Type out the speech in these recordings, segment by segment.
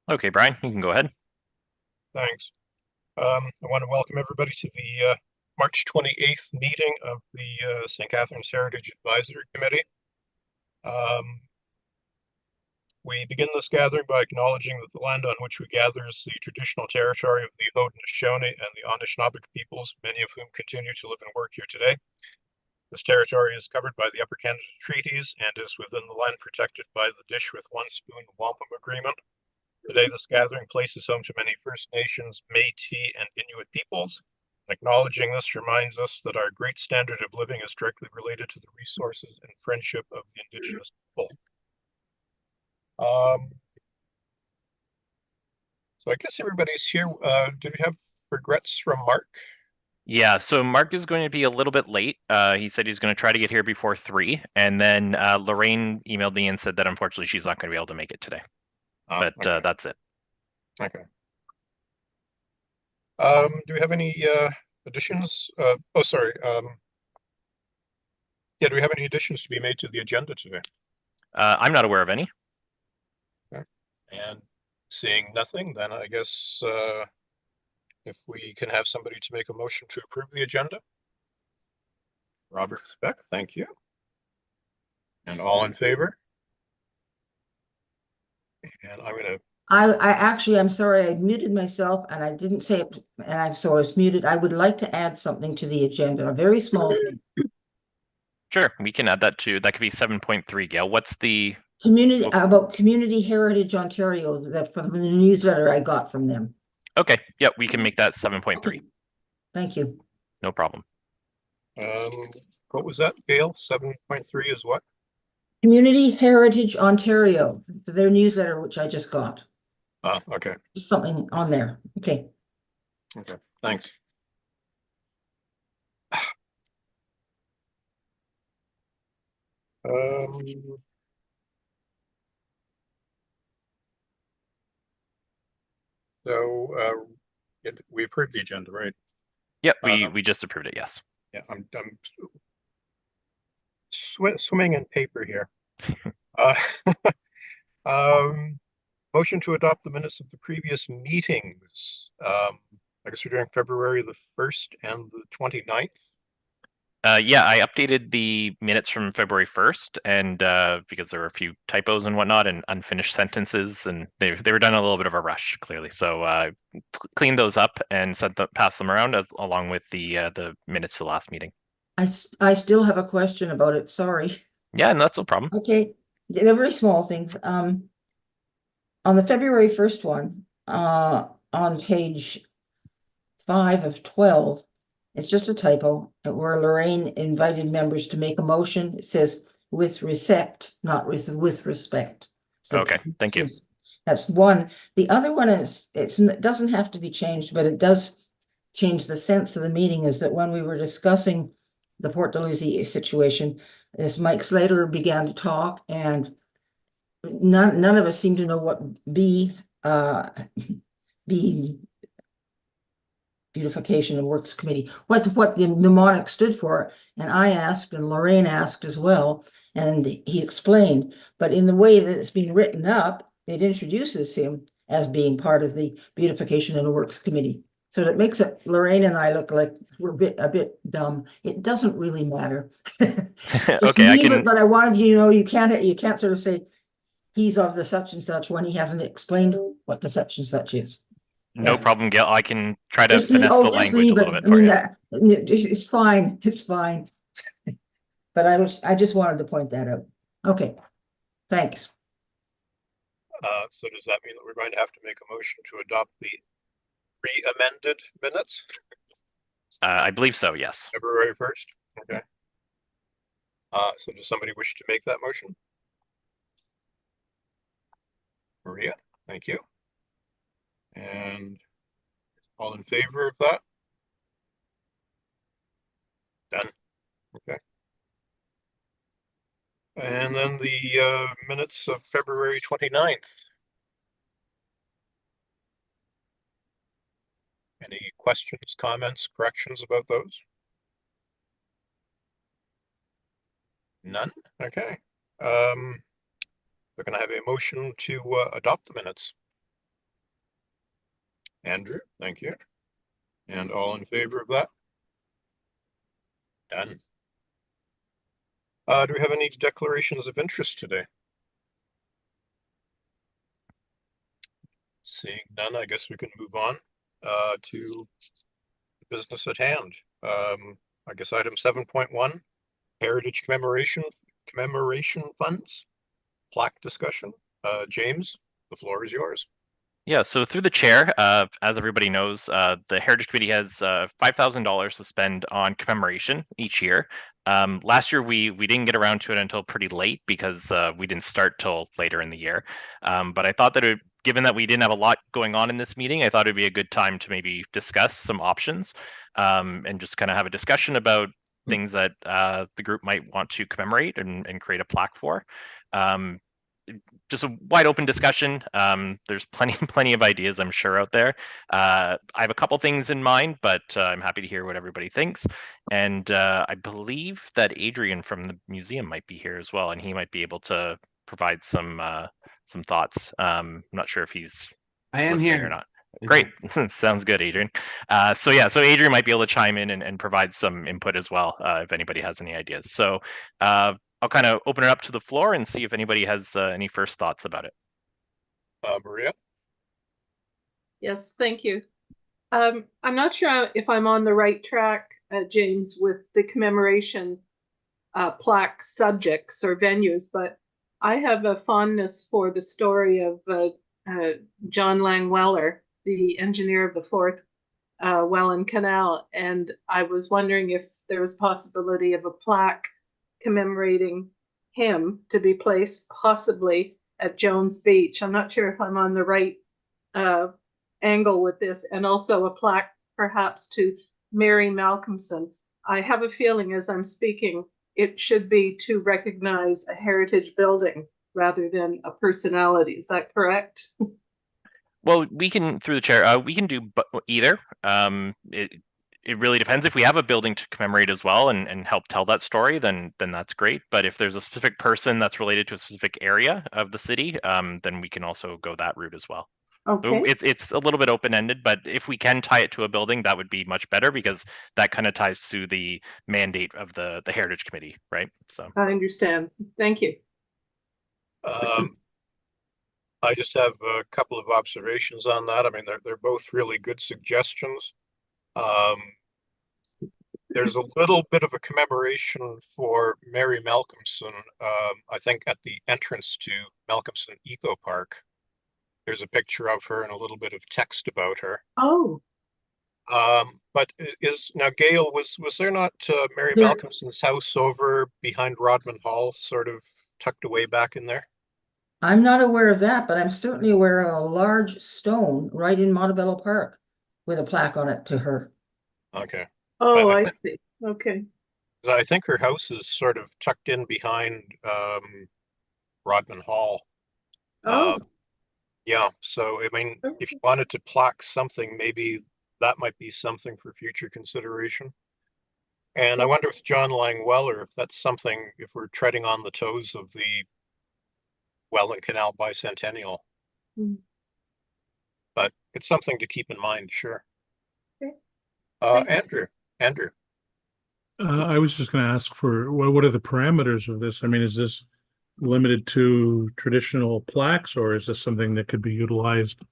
Okay, Brian, you can go ahead. Thanks. I want to welcome everybody to the March 28th meeting of the St. Catharines Heritage Advisory Committee. Um, we begin this gathering by acknowledging that the land on which we gather is the traditional territory of the Haudenosaunee and the Anishinaabeg peoples, many of whom continue to live and work here today. This territory is covered by the Upper Canada Treaties and is within the land protected by the Dish with One Spoon Wampum Agreement. Today, this gathering place is home to many First Nations, Métis, and Inuit peoples. Acknowledging this reminds us that our great standard of living is directly related to the resources and friendship of the Indigenous people. Um, so I guess everybody's here. Do we have regrets from Mark? Yeah, so Mark is going to be a little bit late. He said he's going to try to get here before 3, and then Lorraine emailed me and said that unfortunately she's not going to be able to make it today. But Okay. that's it. Okay. Do we have any additions? Oh, sorry. Yeah, do we have any additions to be made to the agenda today? I'm not aware of any. Okay. And seeing nothing, then I guess if we can have somebody to make a motion to approve the agenda. Robert Speck, thank you. And all in favor? And I'm going to, I'm sorry, I muted myself and I didn't say it, so I was muted. I would like to add something to the agenda, a very small thing. Sure, we can add that to, that could be 7.3, Gail. What's the, About Community Heritage Ontario, that from the newsletter I got from them. okay, yep, we can make that 7.3. Thank you. No problem. what was that, Gail? 7.3 is what? Community Heritage Ontario, their newsletter, which I just got. Okay. Just something on there. Okay. Okay, thanks. Um, so we approved the agenda, right? Yep, we just approved it, yes. Yeah, I'm swimming in paper here. Uh, motion to adopt the minutes of the previous meetings. I guess we're doing February the 1st and the 29th. Yeah, I updated the minutes from February 1st, and because there were a few typos and whatnot and unfinished sentences, and they were done a little bit of a rush, clearly. So cleaned those up and passed them around along with the minutes to the last meeting. I still have a question about it. Sorry. Yeah, and that's no problem. Okay. They're very small things. On the February 1st one, on page 5 of 12, it's just a typo where Lorraine invited members to make a motion. It says with respect, not with respect. So Okay, thank you. that's one. The other one is, it doesn't have to be changed, but it does change the sense of the meeting, is that when we were discussing the Port Dalhousie situation, as Mike Slater began to talk, and none of us seemed to know what B Beautification and Works Committee, what the mnemonic stood for. And I asked, and Lorraine asked as well, and he explained. But in the way that it's being written up, it introduces him as being part of the Beautification and Works Committee. So that makes it, Lorraine and I look like we're a bit dumb. It doesn't really matter. Just Okay, I leave can. it, but I wanted you to know you can't sort of say he's of the such and such when he hasn't explained what the such and such is. No Yeah. problem, Gail. I can try to Just leave, finesse the just language a leave it. little bit I for mean, you. it's fine. It's fine. But I just wanted to point that out. Okay, thanks. So does that mean that we're going to have to make a motion to adopt the pre-amended minutes? I believe so, yes. February 1st? Okay. So does somebody wish to make that motion? Maria, thank you. And all in favor of that? Done. Okay. And then the minutes of February 29th. Any questions, comments, corrections about those? None? Okay. We're going to have a motion to adopt the minutes. Andrew, thank you. And all in favor of that? Done. Do we have any declarations of interest today? Seeing none, I guess we can move on to business at hand. I guess item 7.1, Heritage Commemoration Funds, plaque discussion. James, the floor is yours. Yeah, so through the chair, as everybody knows, the Heritage Committee has $5,000 to spend on commemoration each year. Last year, we didn't get around to it until pretty late because we didn't start till later in the year. But I thought that given that we didn't have a lot going on in this meeting, I thought it'd be a good time to maybe discuss some options and just kind of have a discussion about things that the group might want to commemorate and create a plaque for. Just a wide open discussion. There's plenty of ideas, I'm sure, out there. I have a couple things in mind, but I'm happy to hear what everybody thinks. And I believe that Adrian from the museum might be here as well, and he might be able to provide some thoughts. I'm not sure if he's I am listening or here. not. Great. Sounds good, Adrian. So Adrian might be able to chime in and provide some input as well if anybody has any ideas. So I'll kind of open it up to the floor and see if anybody has any first thoughts about it. Maria? Yes, thank you. I'm not sure if I'm on the right track, James, with the commemoration plaque subjects or venues, but I have a fondness for the story of John Lang Weller, the engineer of the fourth Welland Canal, and I was wondering if there was possibility of a plaque commemorating him to be placed possibly at Jones Beach. I'm not sure if I'm on the right angle with this, and also a plaque perhaps to Mary Malcolmson. I have a feeling as I'm speaking, it should be to recognize a heritage building rather than a personality. Is that correct? Well, we can, through the chair, we can do either. It really depends. If we have a building to commemorate as well and help tell that story, then that's great. But if there's a specific person that's related to a specific area of the city, then we can also go that route as well. So Okay, it's a little bit open-ended, but if we can tie it to a building, that would be much better because that kind of ties to the mandate of the Heritage Committee, right? So I understand. Thank you. I just have a couple of observations on that. I mean, they're both really good suggestions. There's a little bit of a commemoration for Mary Malcolmson, I think at the entrance to Malcolmson Eco Park. There's a picture of her and a little bit of text about her. Oh, But now Gail, was there not Mary There, Malcolmson's house over behind Rodman Hall, sort of tucked away back in there? I'm not aware of that, but I'm certainly aware of a large stone right in Montebello Park with a plaque on it to her. Okay. oh, I, I see. Okay. I think her house is sort of tucked in behind Rodman Hall. Oh, Yeah, so I mean, if you wanted to plaque something, maybe that might be something for future consideration. And I wonder with John Lang Weller, if that's something, if we're treading on the toes of the Welland Canal bicentennial. Mm. But it's something to keep in mind, sure. Okay. Thank you. Andrew. I was just going to ask for what are the parameters of this? I mean, is this limited to traditional plaques, or is this something that could be utilized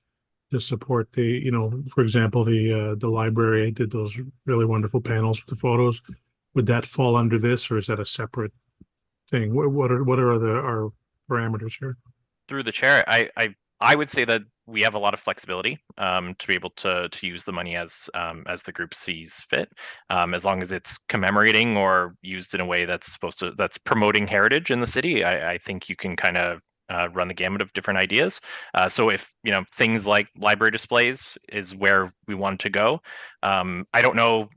to support the, for example, the library did those really wonderful panels with the photos. Would that fall under this, or is that a separate thing? What are our parameters here? through the chair, I would say that we have a lot of flexibility to be able to use the money as the group sees fit, as long as it's commemorating or used in a way that's promoting heritage in the city. I think you can kind of run the gamut of different ideas. So if things like library displays is where we want to go, I don't know.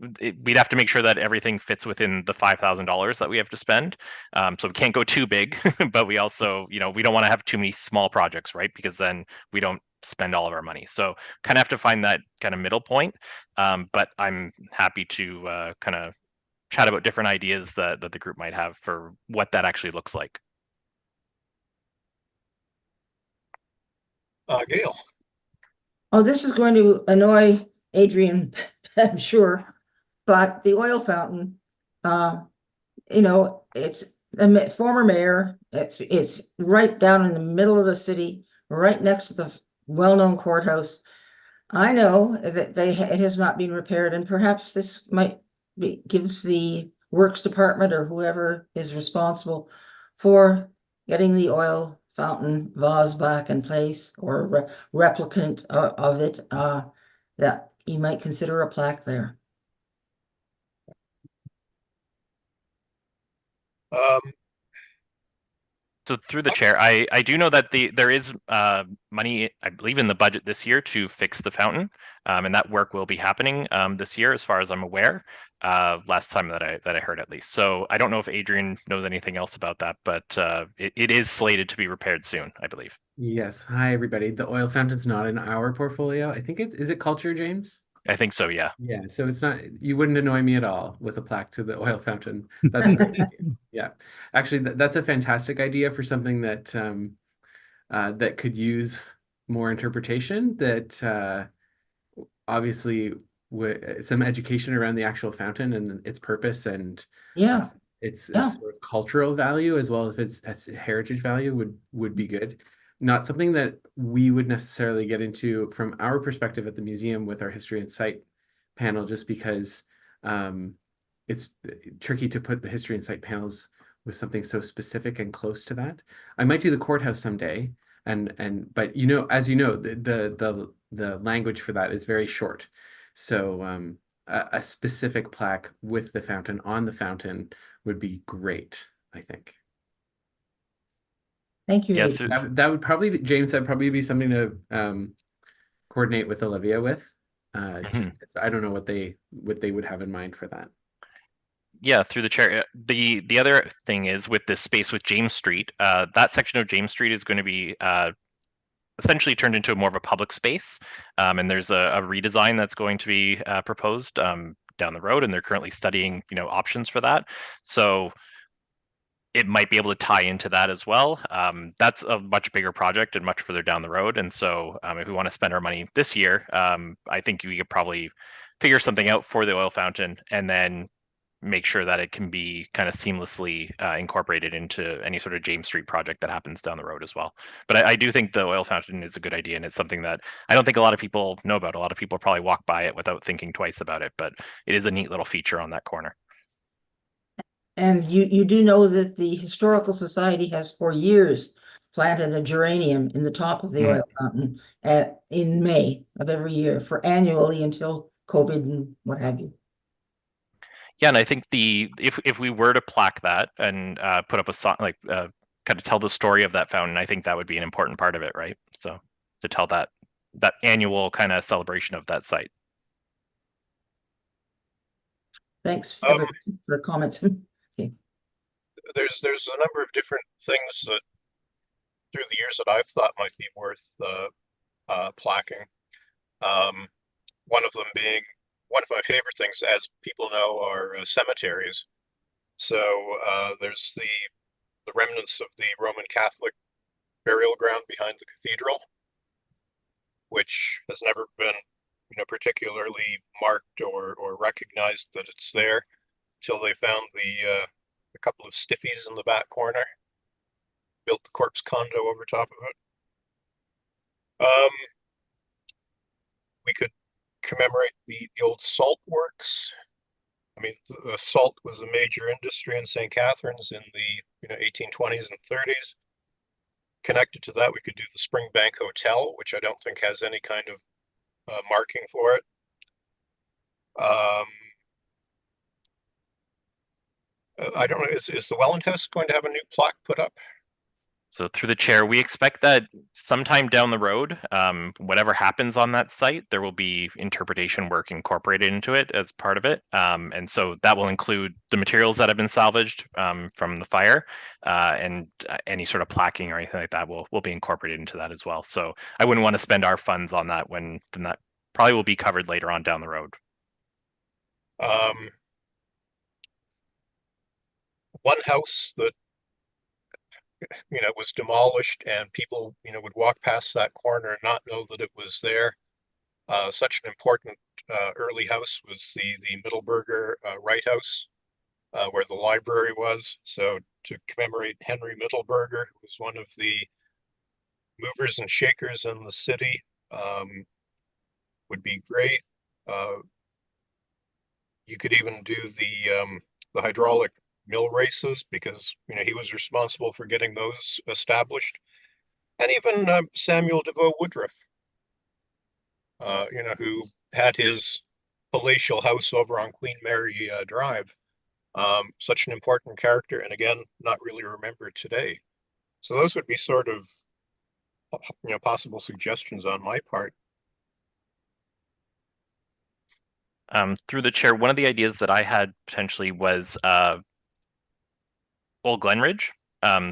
We'd have to make sure that everything fits within the $5,000 that we have to spend. So we can't go too big, but we also, we don't want to have too many small projects, right? Because then we don't spend all of our money. So kind of have to find that kind of middle point. But I'm happy to kind of chat about different ideas that the group might have for what that actually looks like. Gail. Oh, this is going to annoy Adrian, I'm sure, but the oil fountain, it's a former mayor. It's right down in the middle of the city, right next to the well-known courthouse. I know that it has not been repaired, and perhaps this might gives the works department or whoever is responsible for getting the oil fountain vase back in place, or replicant of it, that you might consider a plaque there. Um, So through the chair, I do know that there is money, I believe, in the budget this year to fix the fountain, and that work will be happening this year, as far as I'm aware. Last time that I heard, at least. So I don't know if Adrian knows anything else about that, but it is slated to be repaired soon, I believe. Yes. Hi, everybody. The oil fountain's not in our portfolio. I think is it culture, James? I think so, yeah. Yeah. So it's not, you wouldn't annoy me at all with a plaque to the oil fountain. That's a great idea. Yeah. Actually, that's a fantastic idea for something that that could use more interpretation, that obviously some education around the actual fountain and its purpose, and Yeah, its yeah. sort of cultural value, as well as its heritage value, would be good. Not something that we would necessarily get into from our perspective at the museum with our history and site panel, just because it's tricky to put the history and site panels with something so specific and close to that. I might do the courthouse someday, but as you know, the language for that is very short. So a specific plaque with the fountain on the fountain would be great, I think. Thank you, Yeah, Adrian. That would probably be, James, that'd probably be something to coordinate with Olivia with. Just I don't know what they would have in mind for that. Yeah, through the chair. The other thing is, with this space with James Street, that section of James Street is going to be essentially turned into more of a public space, and there's a redesign that's going to be proposed down the road, and they're currently studying options for that. So it might be able to tie into that as well. That's a much bigger project and much further down the road. And so if we want to spend our money this year, I think we could probably figure something out for the oil fountain, and then make sure that it can be kind of seamlessly incorporated into any sort of James Street project that happens down the road as well. But I do think the oil fountain is a good idea, and it's something that I don't think a lot of people know about. A lot of people probably walk by it without thinking twice about it, but it is a neat little feature on that corner. And you do know that the Historical Society has for years planted a geranium in the top of the oil fountain in May of every year for annually until COVID and what have you. Yeah, and I think if we were to plaque that and put up a song, like kind of tell the story of that fountain, I think that would be an important part of it, right? So to tell that annual kind of celebration of that site. Thanks, Um, everybody, for comments. Okay. there's a number of different things that through the years that I've thought might be worth plaquing. One of them being, one of my favorite things, as people know, are cemeteries. So there's the remnants of the Roman Catholic burial ground behind the cathedral, which has never been, particularly marked or recognized that it's there until they found the couple of stiffies in the back corner, built the corpse condo over top of it. We could commemorate the old salt works. I mean, salt was a major industry in St. Catharines in the 1820s and 30s. Connected to that, we could do the Springbank Hotel, which I don't think has any kind of marking for it. I don't know, is the Welland House going to have a new plaque put up? So through the chair, we expect that sometime down the road, whatever happens on that site, there will be interpretation work incorporated into it as part of it. And so that will include the materials that have been salvaged from the fire, and any sort of plaquing or anything like that will be incorporated into that as well. So I wouldn't want to spend our funds on that when that probably will be covered later on down the road. One house that was demolished, and people would walk past that corner and not know that it was there, Such an important early house was the Middleburger Wright House, where the library was. So to commemorate Henry Middleburger, who was one of the movers and shakers in the city, would be great. Uh, you could even do the hydraulic mill races because he was responsible for getting those established, and even Samuel DeVoe Woodruff, who had his palatial house over on Queen Mary Drive. Such an important character, and again, not really remembered today. So those would be sort of possible suggestions on my part. Through the chair, one of the ideas that I had potentially was Old Glenridge.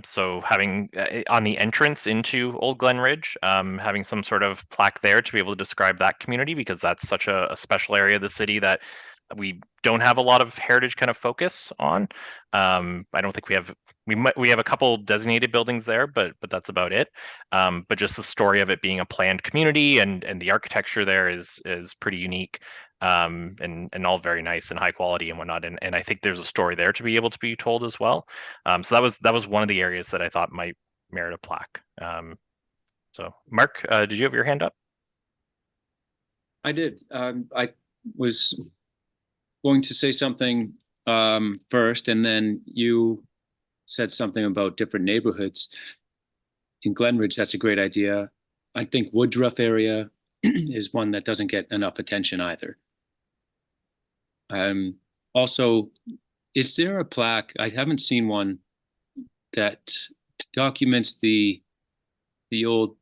So having on the entrance into Old Glenridge, having some sort of plaque there to be able to describe that community, because that's such a special area of the city that we don't have a lot of heritage kind of focus on. I don't think we have a couple designated buildings there, but that's about it. But just the story of it being a planned community and the architecture there is pretty unique. And all very nice and high quality and whatnot. And I think there's a story there to be able to be told as well. So that was one of the areas that I thought might merit a plaque. So Mark, did you have your hand up? I did. I was going to say something first, and then you said something about different neighborhoods. In Glenridge, that's a great idea. I think Woodruff area is one that doesn't get enough attention either. Also, is there a plaque? I haven't seen one that documents the old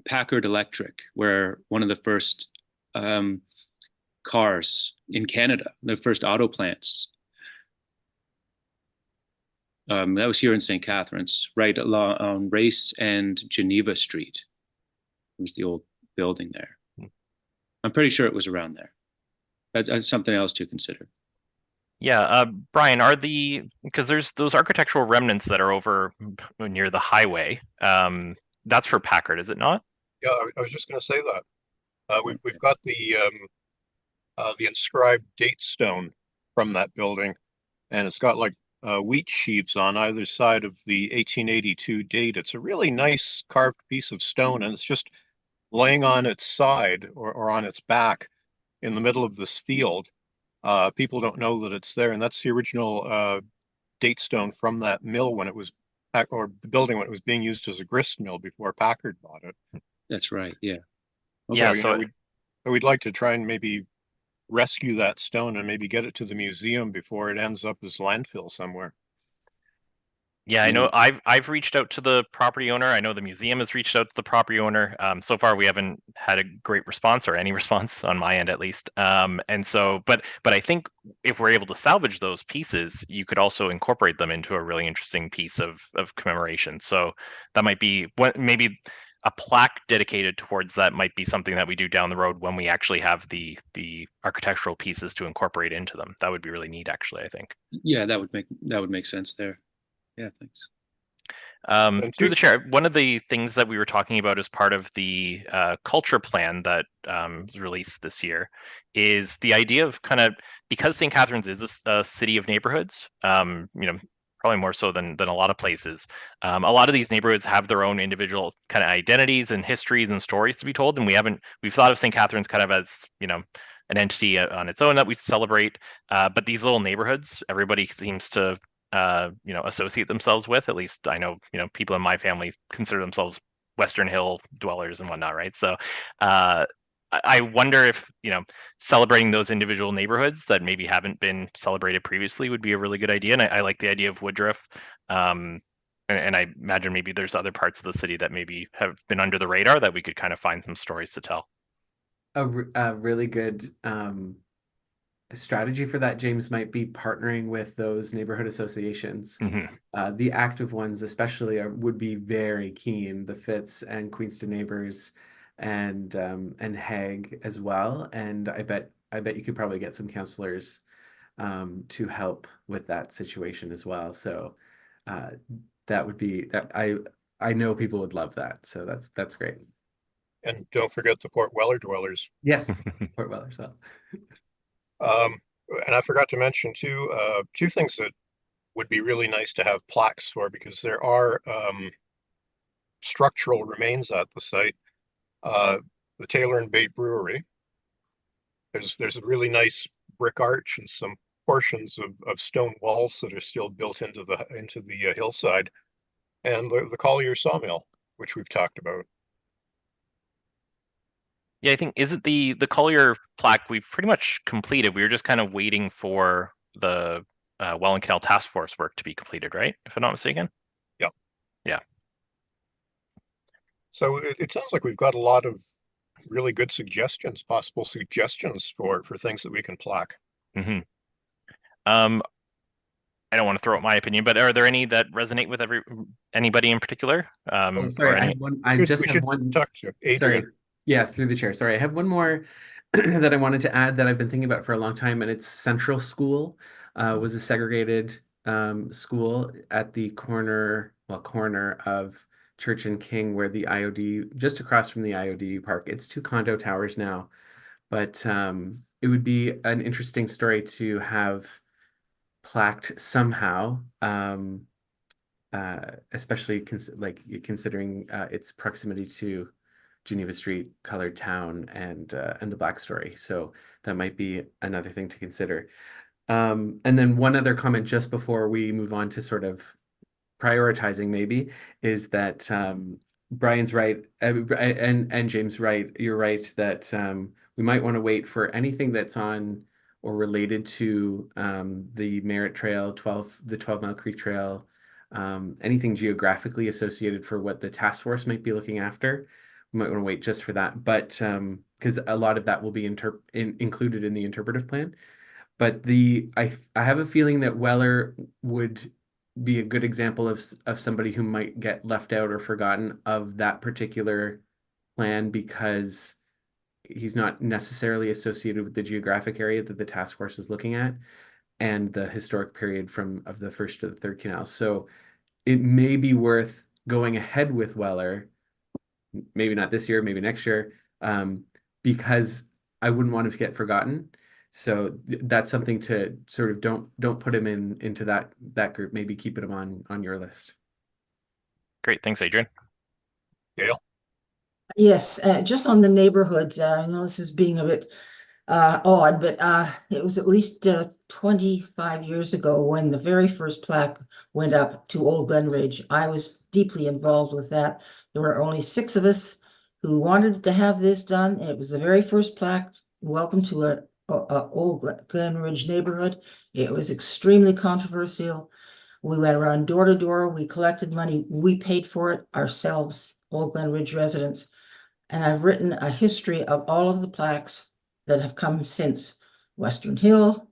Packard Electric, where one of the first cars in Canada, the first auto plants. That was here in St. Catharines, right along on Race and Geneva Street. It was the old building there. I'm pretty sure it was around there. That's something else to consider. Yeah, Brian, because there's those architectural remnants that are over near the highway. That's for Packard, is it not? Yeah, I was just going to say that. We've got the inscribed date stone from that building, and it's got like wheat sheaves on either side of the 1882 date. It's a really nice carved piece of stone, and it's just laying on its side or on its back in the middle of this field. People don't know that it's there, and that's the original date stone from that mill when it was, or the building when it was being used as a grist mill before Packard bought it. That's right. Yeah. Okay. Yeah, So we'd like to try and maybe rescue that stone and maybe get it to the museum before it ends up as landfill somewhere. Yeah, I know I've reached out to the property owner. I know the museum has reached out to the property owner. So far we haven't had a great response, or any response on my end at least. And so, but I think if we're able to salvage those pieces, you could also incorporate them into a really interesting piece of commemoration. So that might be maybe a plaque dedicated towards that might be something that we do down the road when we actually have the architectural pieces to incorporate into them. That would be really neat, actually, I think. Yeah, that would make sense there. Yeah, thanks. Through the chair, one of the things that we were talking about as part of the culture plan that was released this year is the idea of because St. Catharines is a city of neighborhoods, probably more so than a lot of places. A lot of these neighborhoods have their own individual kind of identities and histories and stories to be told, and we've thought of St. Catharines kind of as an entity on its own that we celebrate. But these little neighborhoods, everybody seems to associate themselves with. At least I know, people in my family consider themselves Western Hill dwellers and whatnot, right? So I wonder if, celebrating those individual neighborhoods that maybe haven't been celebrated previously would be a really good idea. And I like the idea of Woodruff. And I imagine maybe there's other parts of the city that maybe have been under the radar that we could kind of find some stories to tell. A really good strategy for that, James, might be partnering with those neighborhood associations. Mm-hmm. The active ones especially would be very keen, the Fitz and Queenston Neighbors and Hague as well. And I bet you could probably get some counselors to help with that situation as well. So that would be that I know people would love that. So that's great. And don't forget the Port Weller dwellers. Yes, Port Weller. So And I forgot to mention two things that would be really nice to have plaques for, because there are structural remains at the site. The Taylor and Bate Brewery. There's a really nice brick arch and some portions of stone walls that are still built into the hillside, and the Collier sawmill, which we've talked about. Yeah, I think isn't the Collier plaque we've pretty much completed. We were just kind of waiting for the Welland Canal Task Force work to be completed, right? If I'm not mistaken. Yeah. Yeah. So it sounds like we've got a lot of really good suggestions, possible suggestions for things that we can plaque. Mm-hmm. I don't want to throw out my opinion, but are there any that resonate with anybody in particular? oh, sorry, Or I any? have one. I We just have should one. talk to Adrian. Sorry. Yes, through the chair. Sorry, I have one more that I wanted to add that I've been thinking about for a long time, and it's Central School. Was a segregated school at the corner of Church and King, where the IOD, just across from the IOD park. It's 2 condo towers now, but it would be an interesting story to have plaqued somehow. Especially considering its proximity to Geneva Street, Colored Town, and the Black Story. So that might be another thing to consider. And then one other comment just before we move on to sort of prioritizing maybe is that Brian's right, and James right. You're right that we might want to wait for anything that's on or related to the Merritt Trail, the 12 Mile Creek Trail, anything geographically associated for what the task force might be looking after. We might want to wait just for that, but because a lot of that will be included in the interpretive plan. But I have a feeling that Weller would be a good example of somebody who might get left out or forgotten of that particular plan because he's not necessarily associated with the geographic area that the task force is looking at and the historic period of the first to the third canal. So it may be worth going ahead with Weller, maybe not this year, maybe next year, because I wouldn't want him to get forgotten. So that's something to sort of don't put him into that group. Maybe keep him on your list. Great, thanks, Adrian. Gail? Yes, just on the neighborhoods, I know this is being a bit odd, but it was at least 25 years ago when the very first plaque went up to Old Glen Ridge. I was deeply involved with that. There were only 6 of us who wanted to have this done. It was the very first plaque, welcome to a Old Glen Ridge neighborhood. It was extremely controversial. We went around door to door. We collected money. We paid for it ourselves, Old Glen Ridge residents. And I've written a history of all of the plaques that have come since. Western Hill,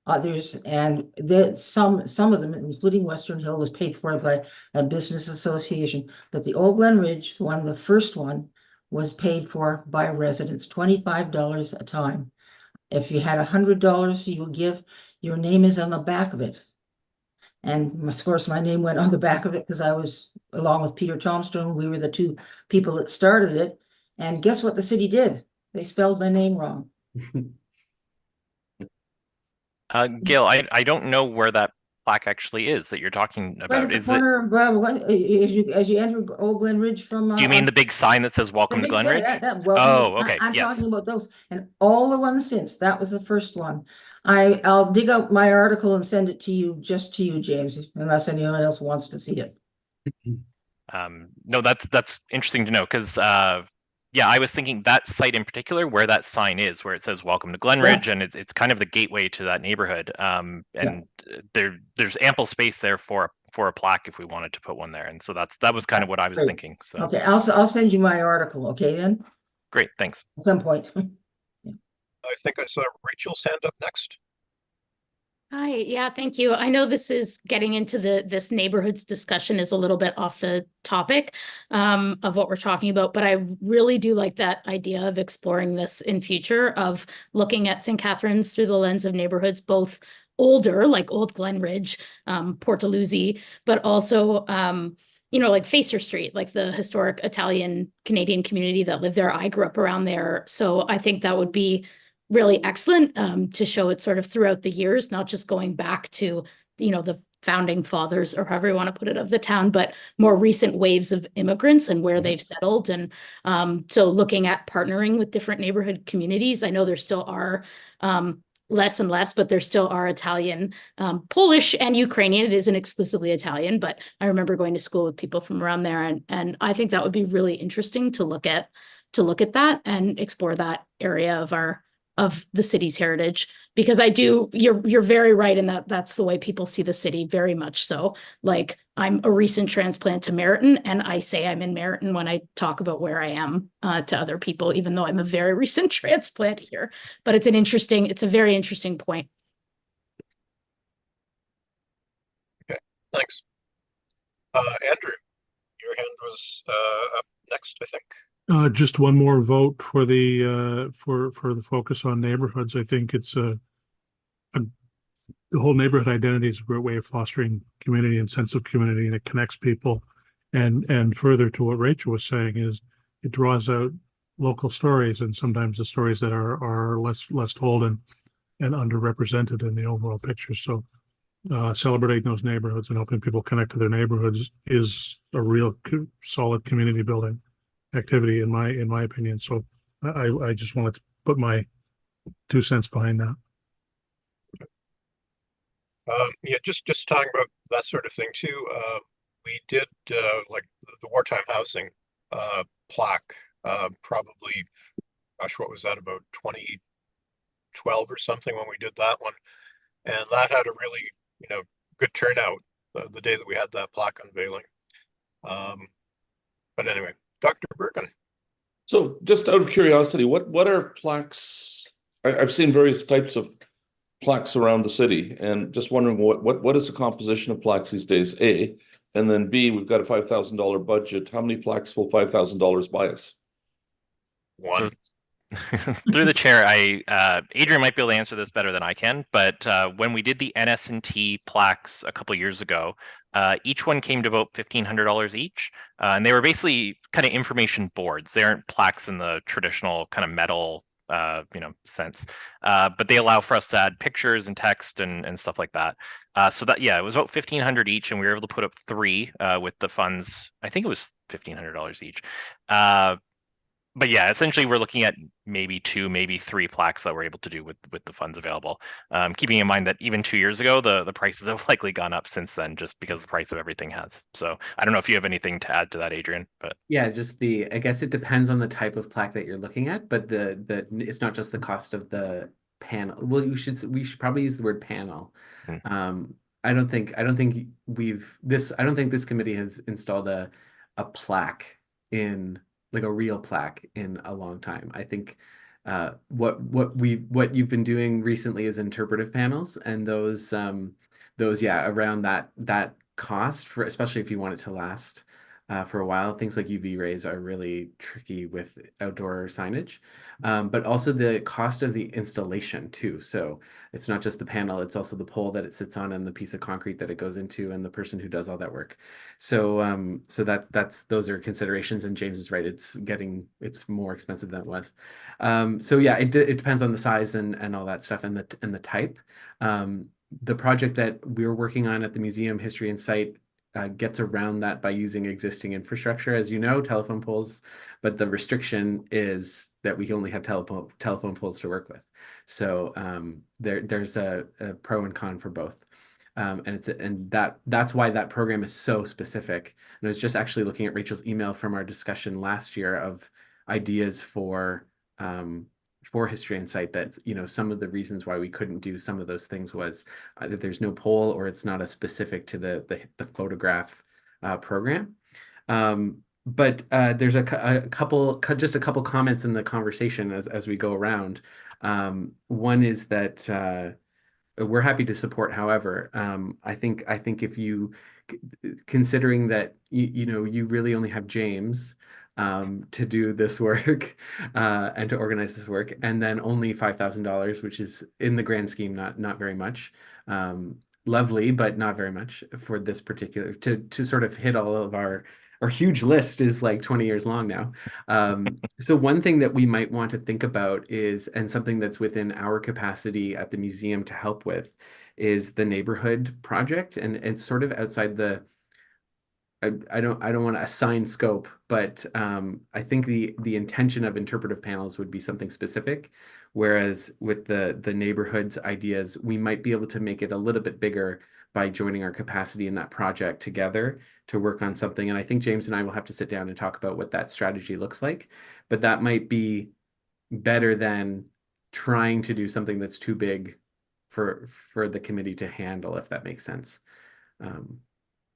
others, and some of them, including Western Hill, was paid for by a business association. But the Old Glen Ridge one, the first one, was paid for by residents, $25 a time. If you had $100 you would give, your name is on the back of it. And of course, my name went on the back of it because I was, along with Peter Tomstone, we were the 2 people that started it. And guess what the city did? They spelled my name wrong. Gail, I don't know where that plaque actually is that you're talking Right about. at the Is it? corner of, as you enter Old Glen Ridge from. Do you mean the big sign that says the "Welcome to big Glen sign, Ridge"? welcome Oh, to- okay. I'm Yes. talking about those and all the ones since. That was the first one. I'll dig out my article and send it to you, just to you, James, unless anyone else wants to see it. No, that's interesting to know because yeah, I was thinking that site in particular where that sign is, where it says "Welcome to Glen Ridge," and it's kind of the gateway to that neighborhood. And there's ample space there for a plaque if we wanted to put one there, and so that was kind of what I was Great. thinking. So Okay, I'll send you my article, okay, then, great, thanks. at some point. I think I saw Rachel's hand up next. Hi, yeah, thank you. I know this is getting into this neighborhoods discussion is a little bit off the topic of what we're talking about, but I really do like that idea of exploring this in future, of looking at St. Catharines through the lens of neighborhoods, both older, like Old Glen Ridge, Port Dalhousie, but also like Facer Street, like the historic Italian Canadian community that lived there. I grew up around there. So I think that would be really excellent to show it sort of throughout the years, not just going back to, the founding fathers or however you want to put it of the town, but more recent waves of immigrants and where they've settled. And so looking at partnering with different neighborhood communities, I know there still are less and less, but there still are Italian, Polish and Ukrainian. It isn't exclusively Italian, but I remember going to school with people from around there. And I think that would be really interesting to look at that and explore that area of the city's heritage, because you're very right in that's the way people see the city, very much so. Like, I'm a recent transplant to Meriton, and I say I'm in Meriton when I talk about where I am to other people, even though I'm a very recent transplant here. But it's a very interesting point. Okay, thanks. Andrew, your hand was up next, I think. Just one more vote for the for the focus on neighborhoods. I think it's the whole neighborhood identity is a great way of fostering community and sense of community, and it connects people. And further to what Rachel was saying is it draws out local stories, and sometimes the stories that are less told and underrepresented in the overall picture. So celebrating those neighborhoods and helping people connect to their neighborhoods is a real solid community building activity in my opinion. So I just wanted to put my 2 cents behind that. Yeah, just talking about that sort of thing too. We did like the wartime housing plaque, probably, gosh, what was that, about 2012 or something when we did that one, and that had a really good turnout the day that we had that plaque unveiling. But anyway, Dr. Birkin. So just out of curiosity, what are plaques? I've seen various types of plaques around the city, and just wondering what is the composition of plaques these days, A, and then B, we've got a $5,000 budget. How many plaques will $5,000 buy us? One. So through the chair, Adrian might be able to answer this better than I can, but when we did the NS&T plaques a couple years ago, each one came to about $1,500 each, and they were basically kind of information boards. They aren't plaques in the traditional kind of metal sense, but they allow for us to add pictures and text and stuff like that. So that, yeah, it was about $1,500 each, and we were able to put up 3 with the funds. I think it was $1,500 each. But yeah, essentially we're looking at maybe 2, maybe 3 plaques that we're able to do with the funds available. Keeping in mind that even 2 years ago, the prices have likely gone up since then, just because the price of everything has. So I don't know if you have anything to add to that, Adrian. But yeah, just I guess it depends on the type of plaque that you're looking at, but it's not just the cost of the panel. Well, we should probably use the word panel. I don't think this committee has installed a plaque in, like, a real plaque in a long time. I think what you've been doing recently is interpretive panels, and those around that cost, for especially if you want it to last for a while. Things like UV rays are really tricky with outdoor signage, but also the cost of the installation too. So it's not just the panel, it's also the pole that it sits on and the piece of concrete that it goes into and the person who does all that work. So those are considerations, and James is right, it's more expensive than it was. So yeah, it depends on the size and all that stuff and the type. The project that we're working on at the Museum History and Site gets around that by using existing infrastructure, as you know, telephone poles, but the restriction is that we only have telephone poles to work with. So there's a pro and con for both. And that's why that program is so specific. And I was just actually looking at Rachel's email from our discussion last year of ideas for History and Site, that some of the reasons why we couldn't do some of those things was either there's no pole or it's not as specific to the photograph program. But there's a couple comments in the conversation as we go around. One is that we're happy to support. However, I think if you, considering that you really only have James to do this work and to organize this work, and then only $5,000, which is in the grand scheme not very much. lovely, but not very much for this particular to sort of hit all of our huge list is like 20 years long now. So one thing that we might want to think about is, and something that's within our capacity at the museum to help with, is the neighborhood project, and it's sort of outside the I don't want to assign scope, but I think the intention of interpretive panels would be something specific, whereas with the neighborhoods ideas, we might be able to make it a little bit bigger by joining our capacity in that project together to work on something. And I think James and I will have to sit down and talk about what that strategy looks like, but that might be better than trying to do something that's too big for the committee to handle, if that makes sense.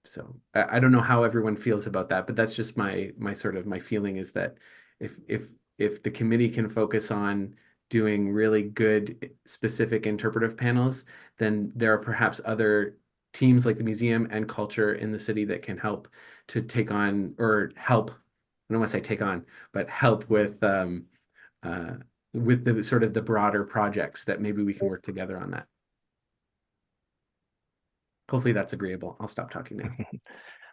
So I don't know how everyone feels about that, but that's just my sort of my feeling is that if the committee can focus on doing really good specific interpretive panels, then there are perhaps other teams like the museum and culture in the city that can help to take on or help. I don't want to say take on, but help with the sort of the broader projects that maybe we can work together on that. Hopefully that's agreeable. I'll stop talking now.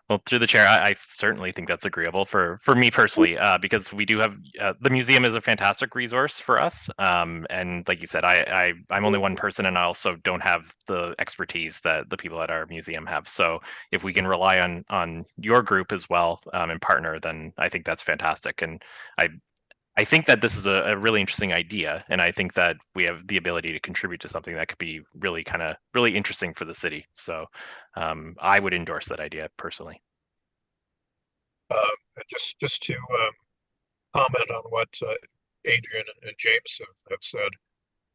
Well, through the chair, I certainly think that's agreeable for me personally, because we do have the museum is a fantastic resource for us. And like you said, I'm only one person, and I also don't have the expertise that the people at our museum have. So if we can rely on your group as well, and partner, then I think that's fantastic. And I think that this is a really interesting idea, and I think that we have the ability to contribute to something that could be really really interesting for the city. So I would endorse that idea personally. Just to comment on what Adrian and James have said.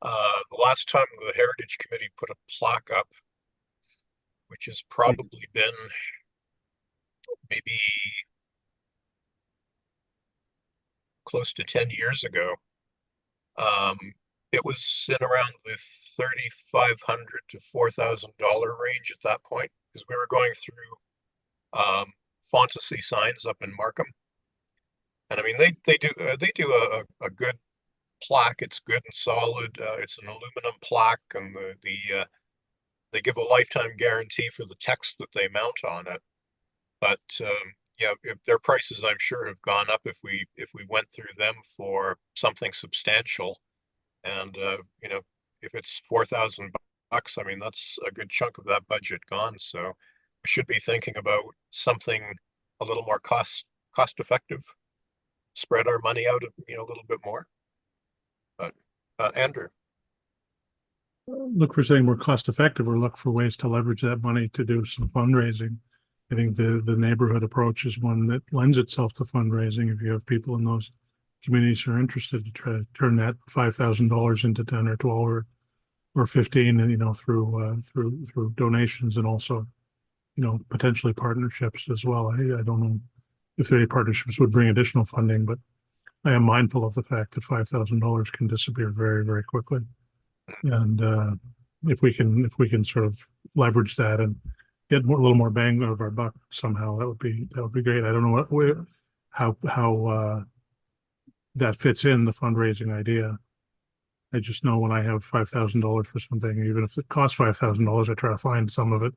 The last time the Heritage Committee put a plaque up, which has probably been maybe close to 10 years ago, it was in around the $3,500 to $4,000 range at that point, because we were going through fantasy signs up in Markham. And I mean, they do a good plaque. It's good and solid. It's an aluminum plaque, and they give a lifetime guarantee for the text that they mount on it. But yeah, if their prices, I'm sure, have gone up if we went through them for something substantial. And you know, if it's $4,000, I mean, that's a good chunk of that budget gone. So we should be thinking about something a little more cost effective. Spread our money out, a little bit more. But Andrew. Look for something more cost effective, or look for ways to leverage that money to do some fundraising. I think the neighborhood approach is one that lends itself to fundraising. If you have people in those communities who are interested to try to turn that $5,000 into 10 or 12 or 15, and through donations, and also potentially partnerships as well. I don't know if any partnerships would bring additional funding, but I am mindful of the fact that $5,000 can disappear very, very quickly. And if we can sort of leverage that and get a little more bang out of our buck somehow, that would be great. I don't know how that fits in the fundraising idea. I just know when I have $5,000 for something, even if it costs $5,000, I try to find some of it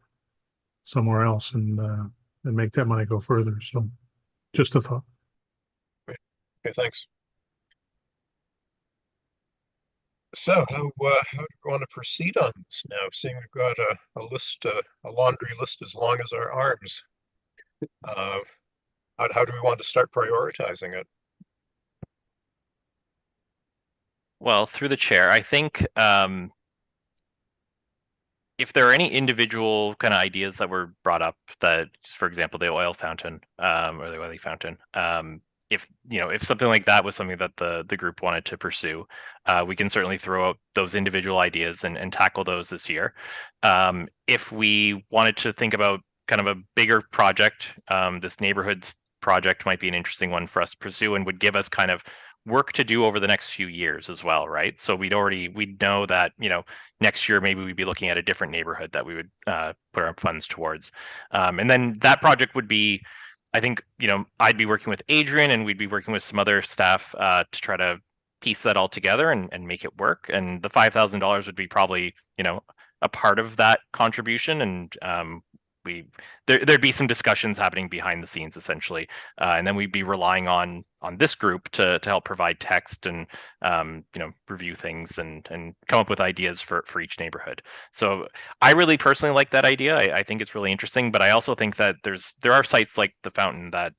somewhere else and make that money go further. So, just a thought. Okay, thanks. So how do we want to proceed on this now? Seeing we've got a list, a laundry list as long as our arms. How do we want to start prioritizing it? Well, through the chair, I think if there are any individual kind of ideas that were brought up, that, for example, the oil fountain or the oily fountain, if something like that was something that the group wanted to pursue, we can certainly throw out those individual ideas and tackle those this year. If we wanted to think about kind of a bigger project, this neighborhoods project might be an interesting one for us to pursue, and would give us kind of work to do over the next few years as well, right? So we'd know that next year maybe we'd be looking at a different neighborhood that we would put our funds towards, and then that project would be, I think, I'd be working with Adrian, and we'd be working with some other staff to try to piece that all together and make it work. And the $5,000 would be probably a part of that contribution, and there'd be some discussions happening behind the scenes essentially, and then we'd be relying on this group to help provide text and review things and come up with ideas for each neighborhood. So I really personally like that idea. I think it's really interesting, but I also think that there are sites like the Fountain that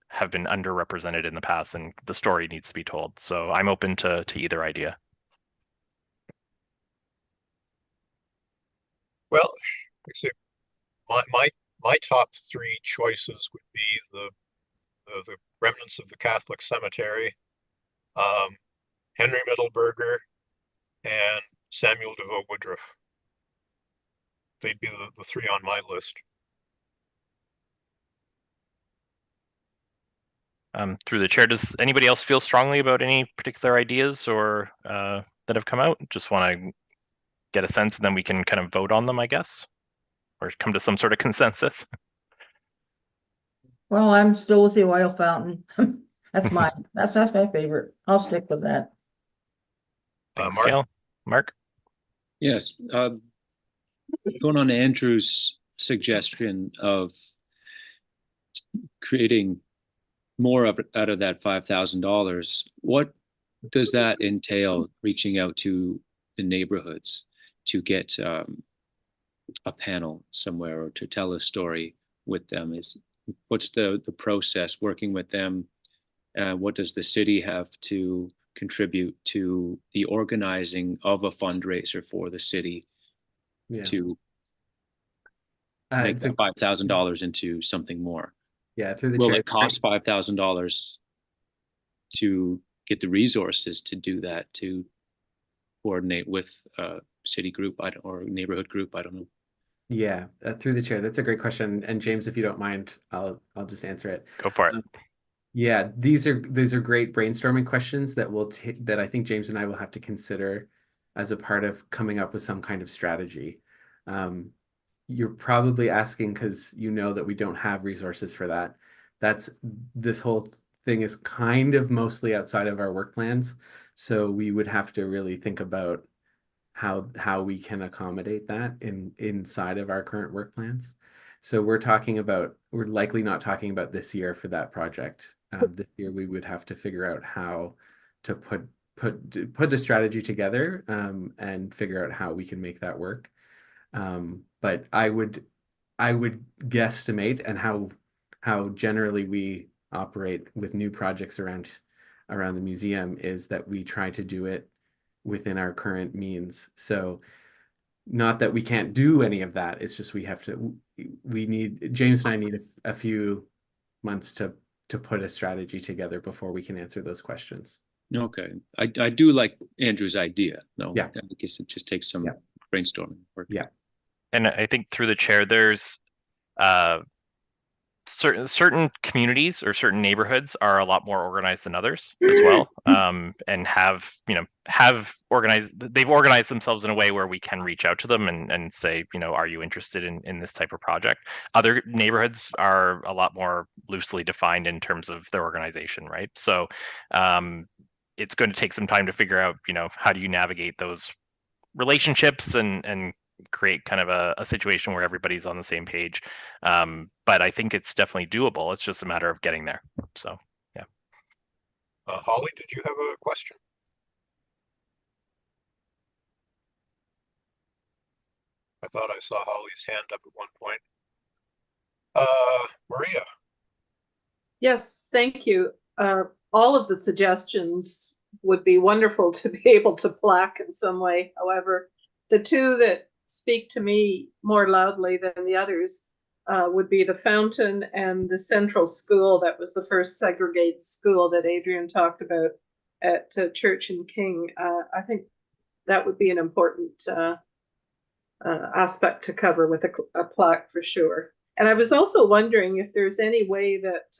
have been underrepresented in the past, and the story needs to be told. So I'm open to either idea. Well, see, my top three choices would be the remnants of the Catholic cemetery, Henry Middleburger, and Samuel DeVoe Woodruff. They'd be the three on my list. Through the chair, does anybody else feel strongly about any particular ideas or that have come out? Just want to get a sense, and then we can kind of vote on them, I guess, or come to some sort of consensus. Well, I'm still with the oil fountain. That's my favorite. I'll stick with that. Thanks, Mark? Gail. Mark? Yes. Going on Andrew's suggestion of creating more out of that $5,000, what does that entail, reaching out to the neighborhoods to get a panel somewhere or to tell a story with them? What's the process working with them? What does the city have to contribute to the organizing of a fundraiser for the city to make that $5,000 into something more? Yeah, through the Will chair. it cost $5,000 to get the resources to do that, to coordinate with a city group or neighborhood group? I don't know. Yeah, through the chair. That's a great question. And James, if you don't mind, I'll just answer it. Go for it. Yeah, these are great brainstorming questions that that I think James and I will have to consider as a part of coming up with some kind of strategy. You're probably asking because you know that we don't have resources for that. This whole thing is kind of mostly outside of our work plans. So we would have to really think about how we can accommodate that inside of our current work plans. So we're likely not talking about this year for that project. This year we would have to figure out how to put a strategy together and figure out how we can make that work. But I would guesstimate, and how generally we operate with new projects around the museum is that we try to do it within our current means. So not that we can't do any of that, it's just James and I need a few months to put a strategy together before we can answer those questions. Okay. I do like Andrew's idea. No, yeah. I guess it just takes some brainstorming work. Yeah. And I think through the chair, there's certain communities or certain neighborhoods are a lot more organized than others as well, and they've organized themselves in a way where we can reach out to them and say, are you interested in this type of project? Other neighborhoods are a lot more loosely defined in terms of their organization, right? So it's going to take some time to figure out, how do you navigate those relationships and create kind of a situation where everybody's on the same page. But I think it's definitely doable. It's just a matter of getting there. So, yeah. Holly, did you have a question? I thought I saw Holly's hand up at one point. Maria. Yes, thank you. All of the suggestions would be wonderful to be able to plaque in some way. However, the two that speak to me more loudly than the others would be the Fountain and the Central School. That was the first segregated school that Adrian talked about at Church and King. I think that would be an important aspect to cover with a plaque for sure. And I was also wondering if there's any way that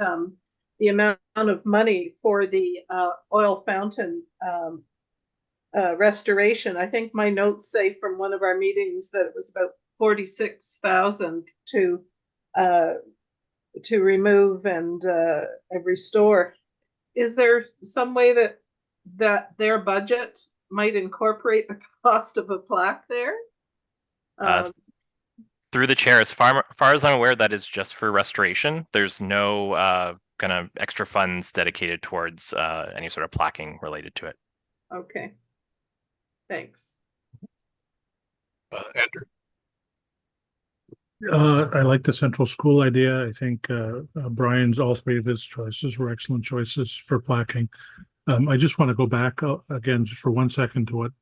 the amount of money for the oil fountain restoration, I think my notes say from one of our meetings that it was about 46,000 to remove and restore. Is there some way that their budget might incorporate the cost of a plaque there? Uh, Through the chair, as far as I'm aware, that is just for restoration. There's no kind of extra funds dedicated towards any sort of plaquing related to it. Okay. Thanks. Andrew. I like the central school idea. I think Brian's, all three of his choices were excellent choices for plaquing. I just want to go back again just for 1 second to what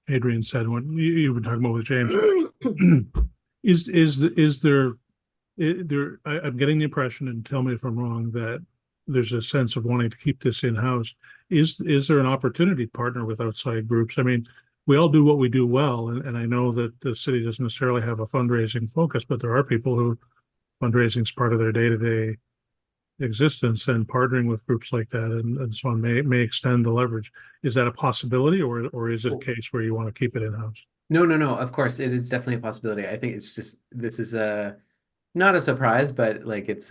Adrian said when you've been talking about with James. Is there I'm getting the impression, and tell me if I'm wrong, that there's a sense of wanting to keep this in-house. Is there an opportunity to partner with outside groups? I mean, we all do what we do well, and I know that the city doesn't necessarily have a fundraising focus, but there are people who fundraising is part of their day-to-day existence, and partnering with groups like that and so on may extend the leverage. Is that a possibility, or is it a case where you want to keep it in-house? No, no, no. Of course, it is definitely a possibility. I think it's just this is not a surprise, but like it's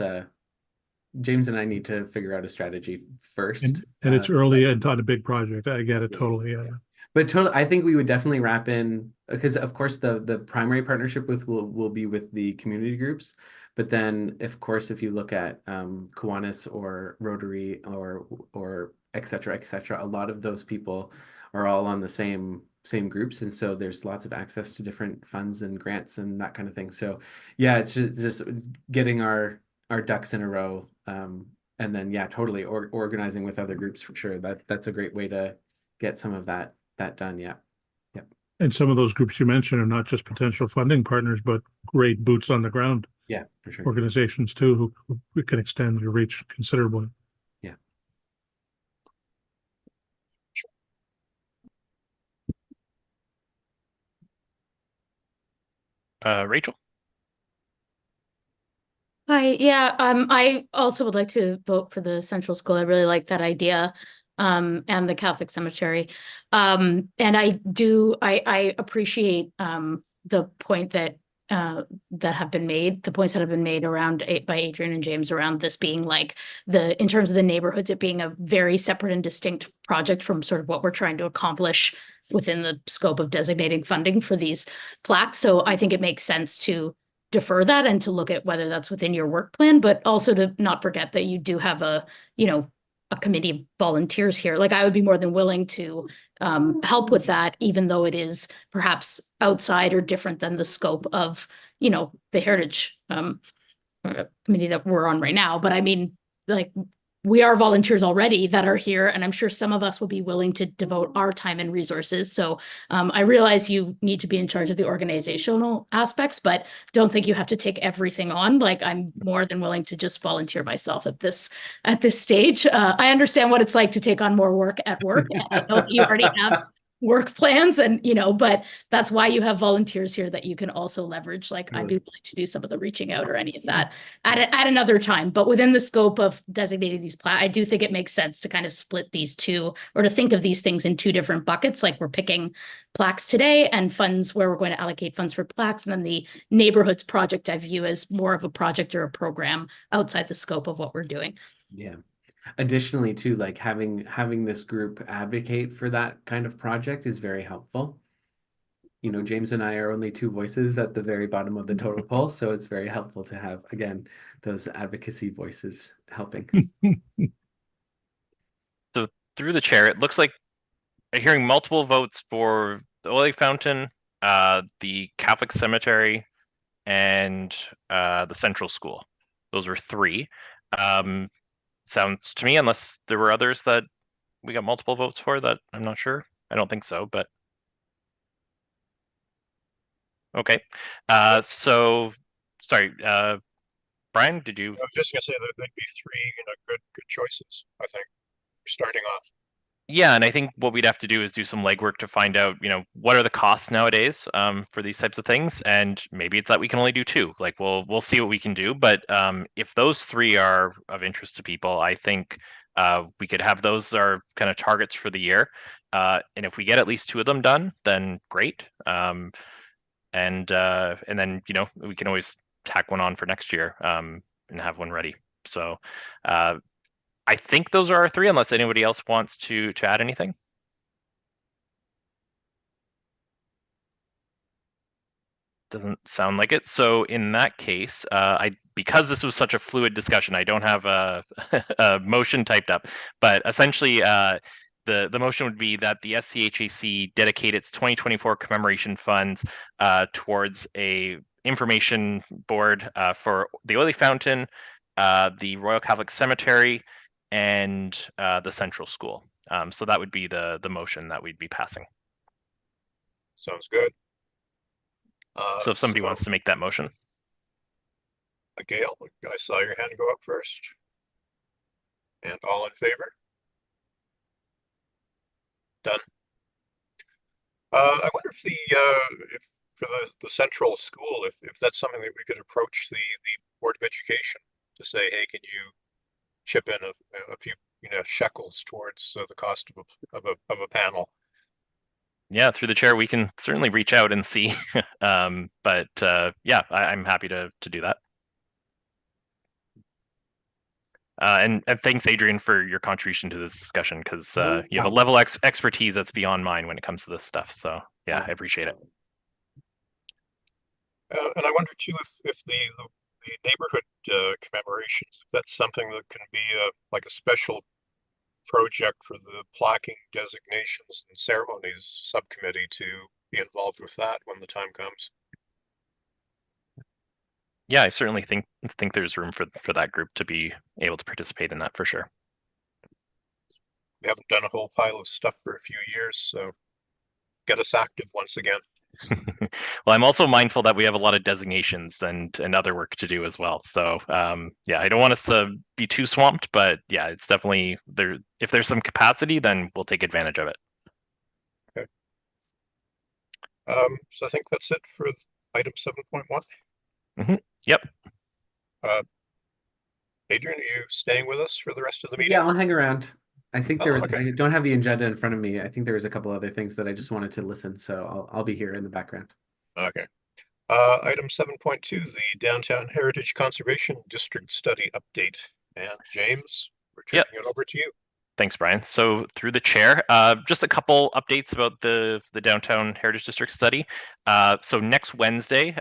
James and I need to figure out a strategy first. And it's early and on a big project. I get it totally. Yeah. But totally, I think we would definitely wrap in because of course the primary partnership with will be with the community groups, but then of course if you look at Kiwanis or Rotary or et cetera, a lot of those people are all on the same groups, and so there's lots of access to different funds and grants and that kind of thing. So yeah, it's just getting our ducks in a row, and then yeah, totally organizing with other groups for sure. That's a great way to get some of that done. Yeah. Yep. And some of those groups you mentioned are not just potential funding partners, but great boots on the ground Yeah, for sure. organizations too, who can extend your reach considerably. Yeah. Rachel? Hi, yeah, I also would like to vote for the central school. I really like that idea, and the Catholic cemetery. And I appreciate the point that the points that have been made around by Adrian and James around this being like in terms of the neighborhoods, it being a very separate and distinct project from sort of what we're trying to accomplish within the scope of designating funding for these plaques. So I think it makes sense to defer that and to look at whether that's within your work plan, but also to not forget that you do have a committee of volunteers here. Like I would be more than willing to help with that, even though it is perhaps outside or different than the scope of, the heritage committee that we're on right now. But I mean, like we are volunteers already that are here, and I'm sure some of us will be willing to devote our time and resources. So I realize you need to be in charge of the organizational aspects, but don't think you have to take everything on. Like I'm more than willing to just volunteer myself at this stage. I understand what it's like to take on more work at work. I know that you already have work plans and but that's why you have volunteers here that you can also leverage. Like I'd be willing to do some of the reaching out or any of that at another time, but within the scope of designating these I do think it makes sense to kind of split these two, or to think of these things in two different buckets. Like we're picking plaques today and funds where we're going to allocate funds for plaques, and then the neighborhoods project I view as more of a project or a program outside the scope of what we're doing. Yeah. Additionally, too, like having this group advocate for that kind of project is very helpful. James and I are only two voices at the very bottom of the total poll, so it's very helpful to have, again, those advocacy voices helping. So through the chair, it looks like I'm hearing multiple votes for the oil fountain, the Catholic cemetery, and the central school. Those were three. Sounds to me, unless there were others that we got multiple votes for, that I'm not sure. I don't think so, but okay. So sorry, Brian, did you? I was just gonna say that they'd be three, good choices, I think, for starting off. Yeah, and I think what we'd have to do is do some legwork to find out, what are the costs nowadays for these types of things, and maybe it's that we can only do two. Like we'll see what we can do, but if those three are of interest to people, I think we could have those our kind of targets for the year, and if we get at least two of them done, then great. And then we can always tack one on for next year and have one ready. So. I think those are our three, unless anybody else wants to add anything. Doesn't sound like it. So in that case, because this was such a fluid discussion, I don't have a, a motion typed up, but essentially, the motion would be that the SCHAC dedicate its 2024 commemoration funds towards a information board for the Oily Fountain, the Royal Catholic Cemetery, and the Central School. So that would be the motion that we'd be passing. Sounds good. So if somebody wants to make that motion. Gail, I saw your hand go up first. And all in favor? Done. I wonder if if for the central school, if that's something that we could approach the Board of Education to say, hey, can you chip in a few shekels towards the cost of a panel? Yeah, through the chair, we can certainly reach out and see. But yeah, I'm happy to do that. And thanks, Adrian, for your contribution to this discussion, because you have a level expertise that's beyond mine when it comes to this stuff. So yeah, I appreciate it. And I wonder too if the neighborhood commemorations, if that's something that can be like a special project for the plaquing designations and ceremonies subcommittee to be involved with that when the time comes. Yeah, I certainly think there's room for that group to be able to participate in that for sure. We haven't done a whole pile of stuff for a few years, so get us active once again. Well, I'm also mindful that we have a lot of designations and other work to do as well. So yeah, I don't want us to be too swamped, but yeah, it's definitely there. If there's some capacity, then we'll take advantage of it. Okay. So I think that's it for item 7.1. Yep. Adrian, are you staying with us for the rest of the meeting? Yeah, I'll hang around. I think there was, okay. I don't have the agenda in front of me. I think there was a couple other things that I just wanted to listen, so I'll be here in the background. Okay. Item 7.2, the Downtown Heritage Conservation District Study Update. And James, we're turning it over to you. Thanks, Brian. So through the chair, just a couple updates about the Downtown Heritage District study. So next Wednesday,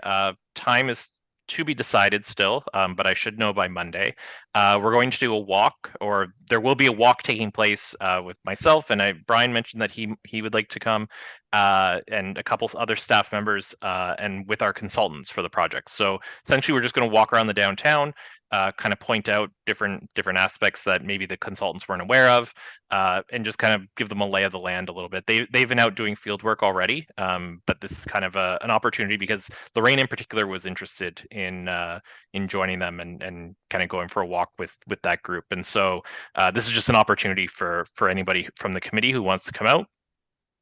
time is to be decided still, but I should know by Monday. We're going to do a walk, or there will be a walk taking place with myself, and Brian mentioned that he would like to come, and a couple other staff members, and with our consultants for the project. So essentially, we're just going to walk around the downtown, kind of point out different aspects that maybe the consultants weren't aware of, and just kind of give them a lay of the land a little bit. They've been out doing field work already, but this is kind of an opportunity because Lorraine in particular was interested in joining them and kind of going for a walk with that group. And so this is just an opportunity for anybody from the committee who wants to come out.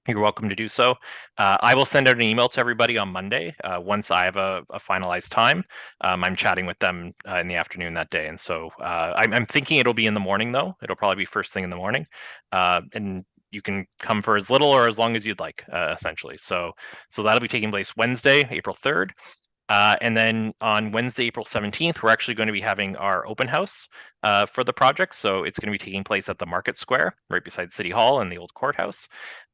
You're welcome to do so. I will send out an email to everybody on Monday once I have a finalized time. I'm chatting with them in the afternoon that day, and so I'm thinking it'll be in the morning though. It'll probably be first thing in the morning, and you can come for as little or as long as you'd like, essentially. So that'll be taking place Wednesday, April 3rd. And then on Wednesday, April 17th, we're actually going to be having our open house for the project. So it's going to be taking place at the Market Square, right beside City Hall and the old courthouse.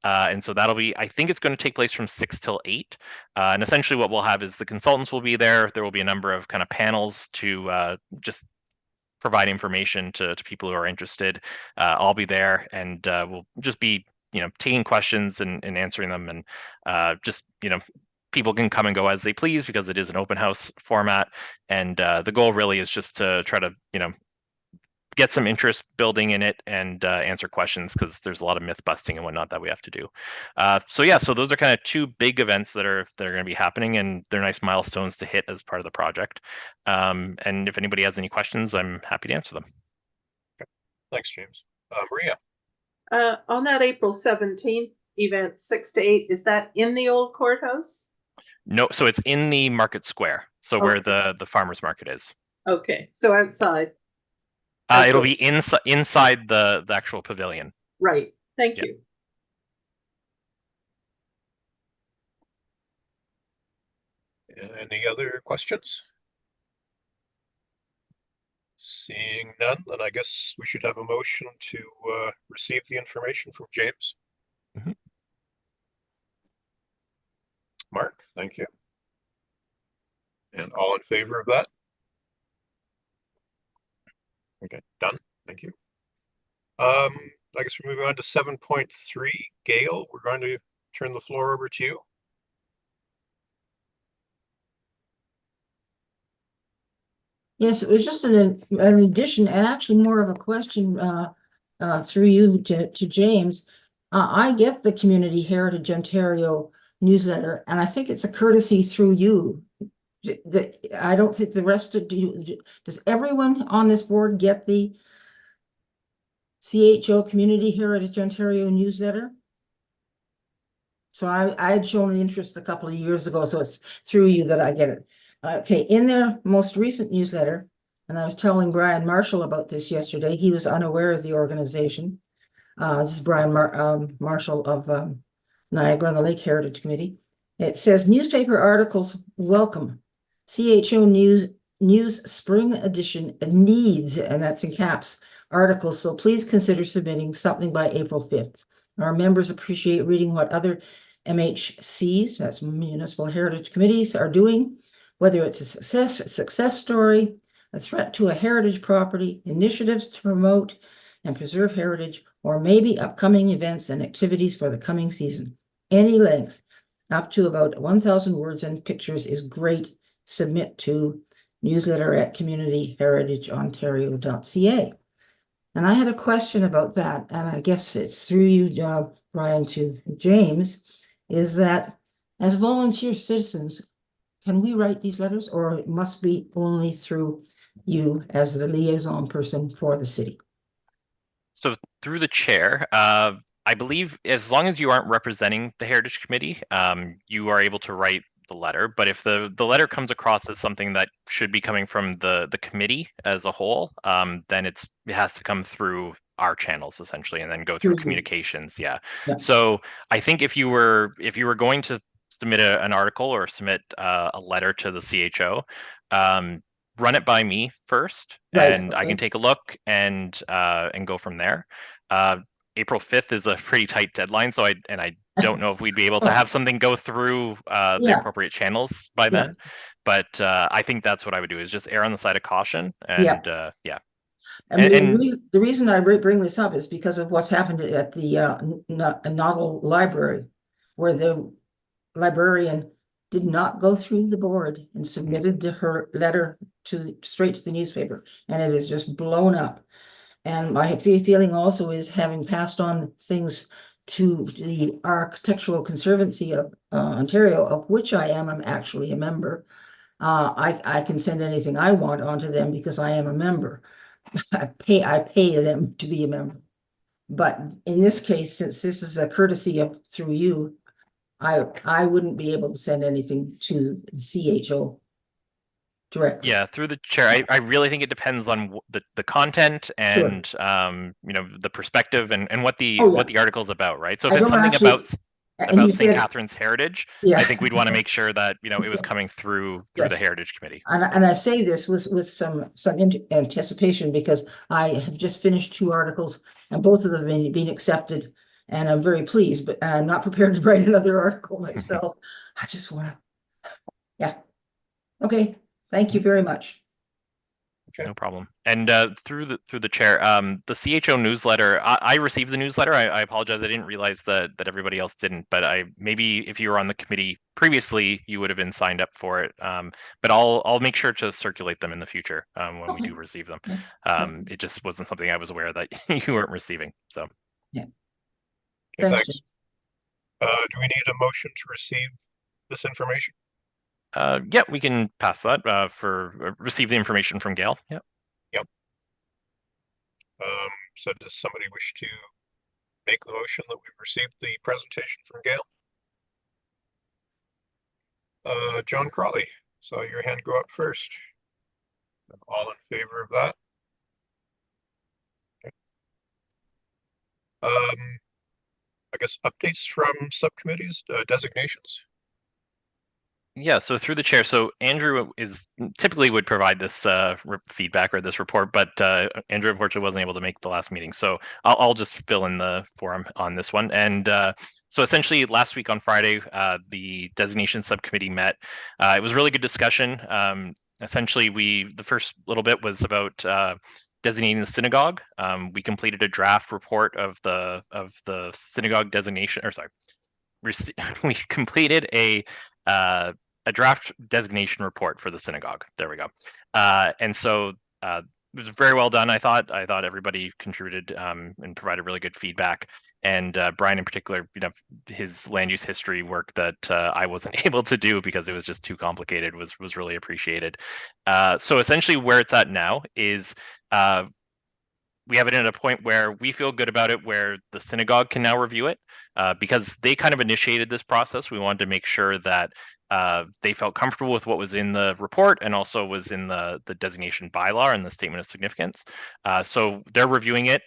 And so that'll be, I think it's going to take place from 6 till 8. And essentially what we'll have is the consultants will be there. There will be a number of kind of panels to just provide information to people who are interested. I'll be there, and we'll just be, taking questions and answering them, and just, people can come and go as they please because it is an open house format. And the goal really is just to try to, get some interest building in it and answer questions, because there's a lot of myth busting and whatnot that we have to do. So yeah, so those are kind of two big events that are going to be happening, and they're nice milestones to hit as part of the project. And if anybody has any questions, I'm happy to answer them. Okay. Thanks, James. Maria. On that April 17th event, 6 to 8, is that in the old courthouse? No, so it's in the Market Square, so where the farmers market is. Okay, so outside. It'll be inside the actual pavilion. Right. Thank you. Any other questions? Seeing none, then I guess we should have a motion to receive the information from James. Mark, thank you. And all in favor of that? Okay, done. Thank you. I guess we're moving on to 7.3. Gail, we're going to turn the floor over to you. Yes, it was just an addition and actually more of a question through you to James. I get the Community Heritage Ontario newsletter, and I think it's a courtesy through you. I don't think the rest of does everyone on this board get the CHO Community Heritage Ontario newsletter? So I had shown an interest a couple of years ago, so it's through you that I get it. Okay, in their most recent newsletter, and I was telling Brian Marshall about this yesterday, he was unaware of the organization. This is Brian Marshall of Niagara-on-the-Lake Heritage Committee. It says newspaper articles welcome. CHO News Spring Edition needs, and that's in caps, articles, so please consider submitting something by April 5th. Our members appreciate reading what other MHCs, that's Municipal Heritage Committees, are doing, whether it's a success story, a threat to a heritage property, initiatives to promote and preserve heritage, or maybe upcoming events and activities for the coming season. Any length, up to about 1,000 words and pictures is great. Submit to newsletter@communityheritageontario.ca. And I had a question about that, and I guess it's through you, Brian, to James, is that as volunteer citizens, can we write these letters, or it must be only through you as the liaison person for the city? So through the chair, I believe as long as you aren't representing the Heritage Committee, you are able to write the letter. But if the letter comes across as something that should be coming from the committee as a whole, then it has to come through our channels essentially, and then go through communications. Yeah. So I think if you were going to submit an article or submit a letter to the CHO, run it by me first, and I can take a look and go from there. April 5th is a pretty tight deadline, so I don't know if we'd be able to have something go through the appropriate channels by then. But I think that's what I would do, is just err on the side of caution. And yeah. And the reason I bring this up is because of what's happened at the Noddle Library, where the librarian did not go through the board and submitted her letter straight to the newspaper, and it is just blown up. And my feeling also is, having passed on things to the Architectural Conservancy of Ontario, of which I'm actually a member, I can send anything I want onto them because I am a member. I pay them to be a member. But in this case, since this is a courtesy through you, I wouldn't be able to send anything to the CHO directly. Yeah, through the chair. I really think it depends on the content and the perspective and what the article's about, right? So if it's something about St. Catharines heritage, I think we'd want to make sure that it was coming through the Heritage Committee. And I say this with some anticipation, because I have just finished 2 articles and both of them have been accepted, and I'm very pleased, but I'm not prepared to write another article myself. I just want to, okay. Thank you very much. Okay. No problem. And through the chair, the CHO newsletter, I received the newsletter. I apologize. I didn't realize that everybody else didn't, but maybe if you were on the committee previously, you would have been signed up for it. But I'll make sure to circulate them in the future when we do receive them. It just wasn't something I was aware that you weren't receiving. So yeah. Okay, thanks. Do we need a motion to receive this information? Yeah, we can pass that for receive the information from Gail. Yeah. Yep. So does somebody wish to make the motion that we've received the presentation from Gail? John Crawley, saw your hand go up first. All in favor of that? Okay. I guess updates from subcommittees, designations. Yeah, so through the chair, so Andrew is typically would provide this feedback or this report, but Andrew unfortunately wasn't able to make the last meeting, so I'll just fill in the forum on this one. And so essentially, last week on Friday, the designation subcommittee met. It was a really good discussion. Essentially, the first little bit was about designating the synagogue. We completed a draft report of the synagogue designation, or sorry, we completed a draft designation report for the synagogue. There we go. And so it was very well done. I thought everybody contributed and provided really good feedback. And Brian, in particular, his land use history work that I wasn't able to do because it was just too complicated was really appreciated. So essentially, where it's at now is we have it at a point where we feel good about it, where the synagogue can now review it, because they kind of initiated this process. We wanted to make sure that they felt comfortable with what was in the report and also was in the designation bylaw and the statement of significance. So they're reviewing it.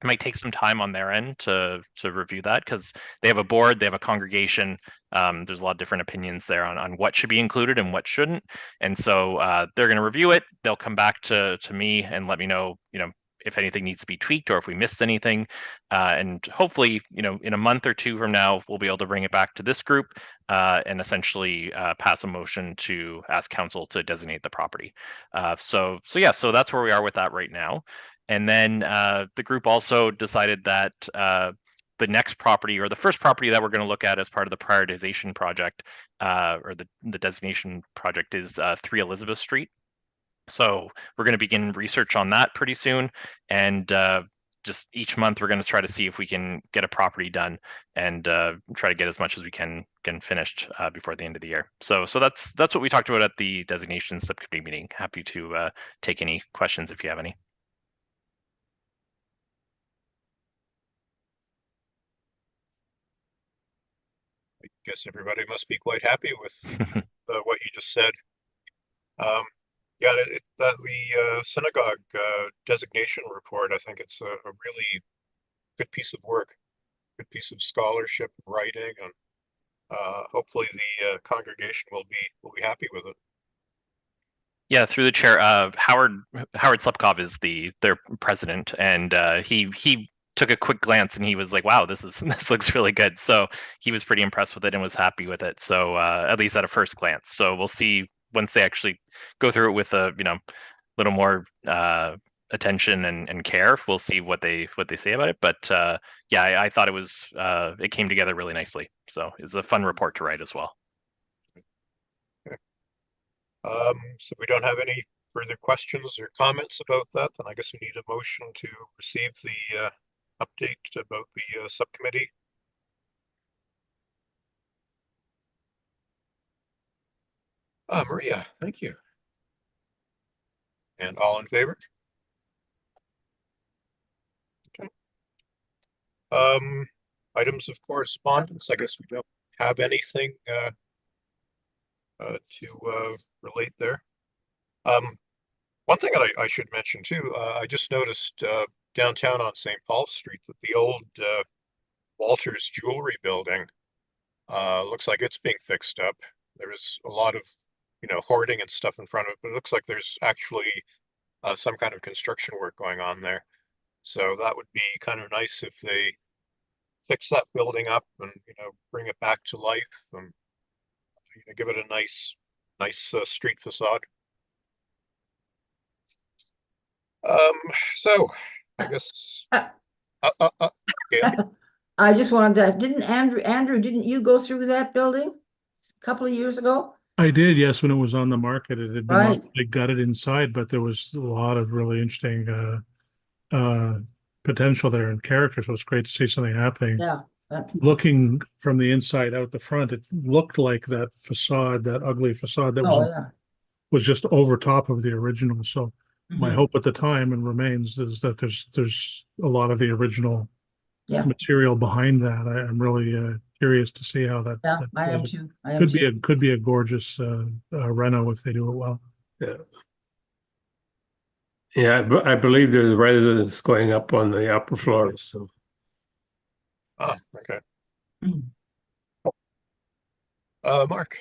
It might take some time on their end to review that because they have a board, they have a congregation. There's a lot of different opinions there on what should be included and what shouldn't. And so they're going to review it. They'll come back to me and let me know, if anything needs to be tweaked or if we missed anything. And hopefully, in a month or two from now, we'll be able to bring it back to this group and essentially pass a motion to ask council to designate the property. So that's where we are with that right now. And then the group also decided that the next property, or the first property that we're going to look at as part of the prioritization project, or the designation project, is 3 Elizabeth Street. So we're going to begin research on that pretty soon. And just each month, we're going to try to see if we can get a property done and try to get as much as we can finished before the end of the year. So that's what we talked about at the designation subcommittee meeting. Happy to take any questions if you have any. I guess everybody must be quite happy with what you just said. Yeah, the synagogue designation report, I think it's a really good piece of work, good piece of scholarship and writing, and hopefully the congregation will be happy with it. Yeah, through the chair, Howard Slepkov is their president, and he took a quick glance and he was like, "Wow, this looks really good." So he was pretty impressed with it and was happy with it. So at least at a first glance. So we'll see once they actually go through it with a little more attention and care. We'll see what they say about it. But yeah, I thought it came together really nicely. So it's a fun report to write as well. Okay. So if we don't have any further questions or comments about that, then I guess we need a motion to receive the update about the subcommittee. Maria, thank you. And all in favor? Okay. Items of correspondence. I guess we don't have anything to relate there. One thing that I should mention too, I just noticed downtown on St. Paul Street that the old Walters Jewelry Building looks like it's being fixed up. There's a lot of hoarding and stuff in front of it, but it looks like there's actually some kind of construction work going on there. So that would be kind of nice if they fix that building up and bring it back to life and give it a nice street facade. So I guess I just wanted to, didn't Andrew, didn't you go through that building a couple of years ago? I did, yes, when it was on the market. It had been Right. mostly gutted inside, but there was a lot of really interesting potential there and character. So it's great to see something happening. Yeah. Looking from the inside out the front, it looked like that facade, that ugly facade that was just over top of the original. So my hope at the time, and remains, is that there's a lot of the original material behind that. I'm really curious to see how that. Yeah, I am too. Could be a gorgeous reno if they do it well. Yeah. Yeah, but I believe there's residents going up on the upper floors. So. Oh, okay. Mark.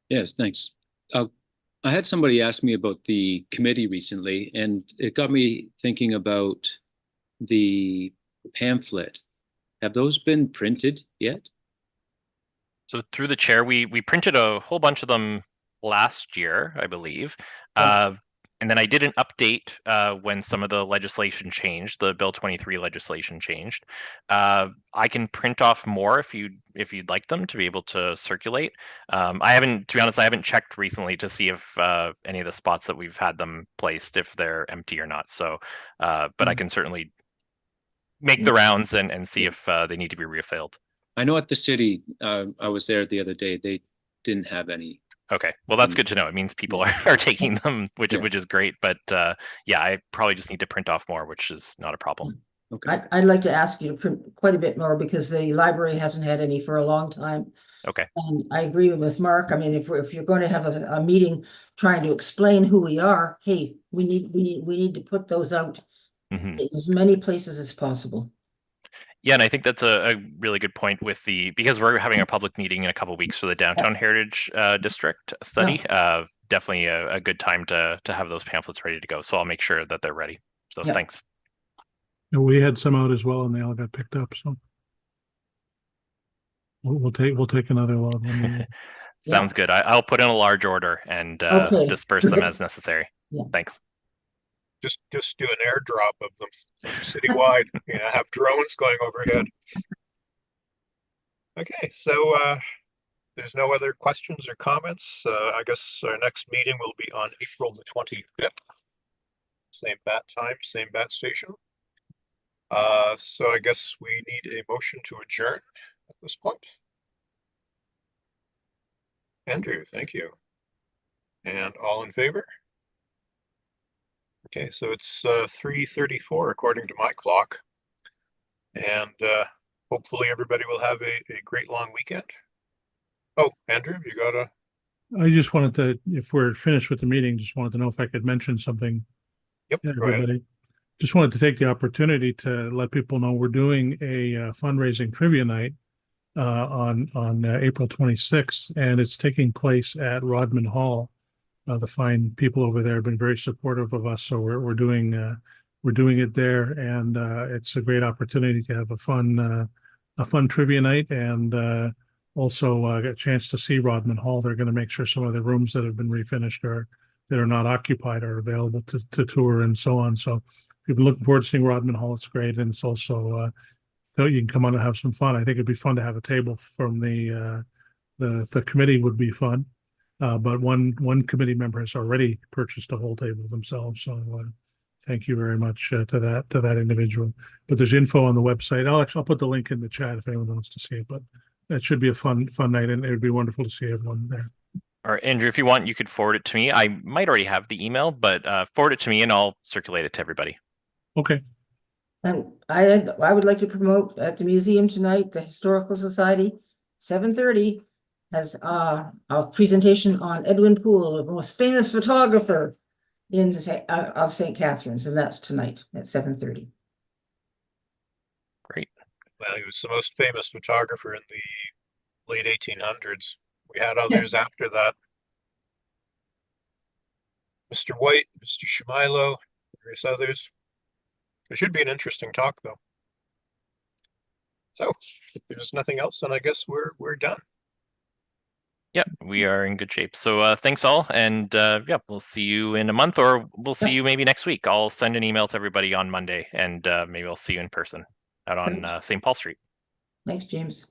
Yes, thanks. I had somebody ask me about the committee recently, and it got me thinking about the pamphlet. Have those been printed yet? So through the chair, we printed a whole bunch of them last year, I believe. Yes. And then I did an update when some of the legislation changed, the Bill 23 legislation changed. I can print off more if you'd like them to be able to circulate. I haven't, to be honest, I haven't checked recently to see if any of the spots that we've had them placed, if they're empty or not. So, but I can certainly make the rounds and see if they need to be refilled. I know at the city, I was there the other day, they didn't have any. Okay, well, that's good to know. It means people are taking them, which is great. But yeah, I probably just need to print off more, which is not a problem. Okay. I'd like to ask you to print quite a bit more because the library hasn't had any for a long time. Okay. And I agree with Mark. I mean, if you're going to have a meeting trying to explain who we are, hey, we need to put those out Mhm. in as many places as possible. Yeah, and I think that's a really good point with because we're having a public meeting in a couple of weeks for the Downtown Heritage District study. Definitely a good time to have those pamphlets ready to go. So I'll make sure that they're ready. So thanks. And we had some out as well, and they all got picked up. So we'll take another load when needed. Sounds good. I'll put in a large order and disperse them as necessary. Thanks. Just do an airdrop of them citywide. Have drones going overhead. Okay, so there's no other questions or comments. I guess our next meeting will be on April the 25th. Same bat time, same bat station. So I guess we need a motion to adjourn at this point. Andrew, thank you. And all in favor? Okay, so it's 3:34 according to my clock. And hopefully everybody will have a great long weekend. Oh, Andrew, you got I just wanted to, if we're finished with the meeting, just wanted to know if I could mention something. Yep, to go ahead. everybody. Just wanted to take the opportunity to let people know we're doing a fundraising trivia night on April 26th, and it's taking place at Rodman Hall. The fine people over there have been very supportive of us, so we're doing it there, and it's a great opportunity to have a fun trivia night, and also a chance to see Rodman Hall. They're going to make sure some of the rooms that have been refinished or that are not occupied are available to tour and so on. So if you've been looking forward to seeing Rodman Hall, it's great, and it's also so you can come on and have some fun. I think it'd be fun to have a table from the committee would be fun. But one committee member has already purchased a whole table themselves. So thank you very much to that individual. But there's info on the website. I'll put the link in the chat if anyone wants to see it. But that should be a fun night, and it would be wonderful to see everyone there. Or Andrew, if you want, you could forward it to me. I might already have the email, but forward it to me and I'll circulate it to everybody. Okay. And I would like to promote at the museum tonight, the Historical Society, 7:30 has a presentation on Edwin Poole, the most famous photographer of St. Catharines, and that's tonight at 7:30. Great. Well, he was the most famous photographer in the late 1800s. We had others after that. Mr. White, Mr. Shimilo, various others. It should be an interesting talk, though. So, if there's nothing else, then I guess we're done. Yeah, we are in good shape. So thanks all, and yeah, we'll see you in a month, or we'll see you maybe next week. I'll send an email to everybody on Monday, and maybe I'll see you in person out on St. Paul Street. Thanks, James.